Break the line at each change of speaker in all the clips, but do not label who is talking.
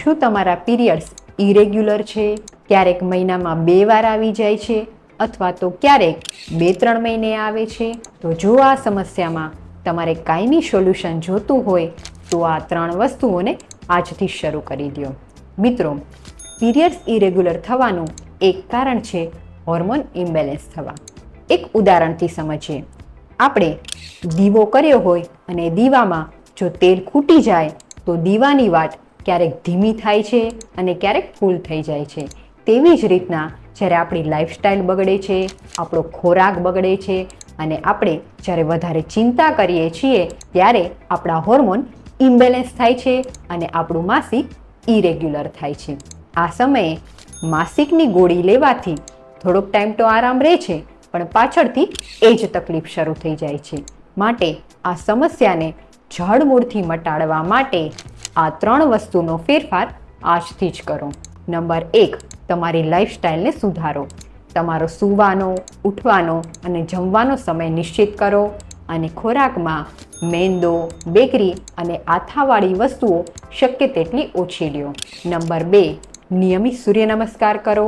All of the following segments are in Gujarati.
શું તમારા પીરિયડ્સ ઇરેગ્યુલર છે? ક્યારેક મહિનામાં 2 વાર આવી જાય છે અથવા તો ક્યારેક 2-3 મહિને આવે છે? તો જો આ સમસ્યામાં તમારે કાયમી સોલ્યુશન જોતું હોય તો આ 3 વસ્તુઓને આજથી શરૂ કરી દો. મિત્રો, પીરિયડ્સ ઇરેગ્યુલર થવાનું એક કારણ છે હોર્મોન ઇમ્બેલેન્સ થવા. એક ઉદાહરણથી સમજીએ. આપણે દીવો કર્યો હોય અને દીવામાં જો તેલ ખૂટી જાય તો દીવાની વાટ ક્યારેક ધીમી થાય છે અને ક્યારેક ફૂલ થઈ જાય છે. તેવી જ રીતના જ્યારે આપણી લાઈફસ્ટાઈલ બગડે છે, આપણો ખોરાક બગડે છે અને આપણે જ્યારે વધારે ચિંતા કરીએ છીએ ત્યારે આપણા હોર્મોન ઇમ્બેલેન્સ થાય છે અને આપણું માસિક ઇરેગ્યુલર થાય છે. આ સમયે માસિકની ગોળી લેવાથી થોડોક ટાઈમ તો આરામ રહે છે, પણ પાછળથી એ જ તકલીફ શરૂ થઈ જાય છે. માટે આ સમસ્યાને જડમૂળથી મટાડવા માટે આ 3 વસ્તુનો ફેરફાર આજથી જ કરો. નંબર 1, તમારી લાઈફસ્ટાઈલને સુધારો. તમારો સૂવાનો, ઉઠવાનો અને જમવાનો સમય નિશ્ચિત કરો અને ખોરાકમાં મેંદો, બેકરી અને આથાવાળી વસ્તુઓ શક્ય તેટલી ઓછી લ્યો. નંબર 2, નિયમિત સૂર્ય નમસ્કાર કરો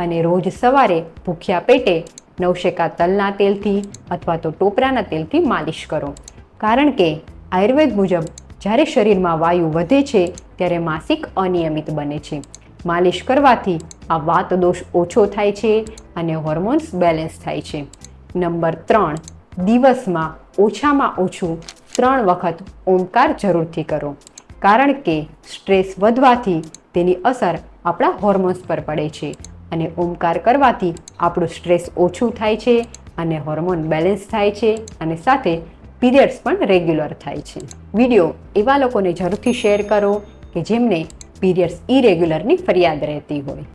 અને રોજ સવારે ભૂખ્યા પેટે નવશેકા તલના તેલથી અથવા તો ટોપરાના તેલથી માલિશ કરો. કારણ કે આયુર્વેદ મુજબ જ્યારે શરીરમાં વાયુ વધે છે ત્યારે માસિક અનિયમિત બને છે. માલિશ કરવાથી આ વાત દોષ ઓછો થાય છે અને હોર્મોન્સ બેલેન્સ થાય છે. નંબર 3, દિવસમાં ઓછામાં ઓછું 3 વખત ઓમકાર જરૂરથી કરો. કારણ કે સ્ટ્રેસ વધવાથી તેની અસર આપણા હોર્મોન્સ પર પડે છે અને ઓમકાર કરવાથી આપણું સ્ટ્રેસ ઓછું થાય છે અને હોર્મોન બેલેન્સ થાય છે અને સાથે પીરિયડ્સ પણ રેગ્યુલર થાય છે. વિડીયો એવા લોકોને જરૂરથી શેર કરો કે જેમને પીરિયડ્સ ઇરેગ્યુલરની ફરિયાદ રહેતી હોય.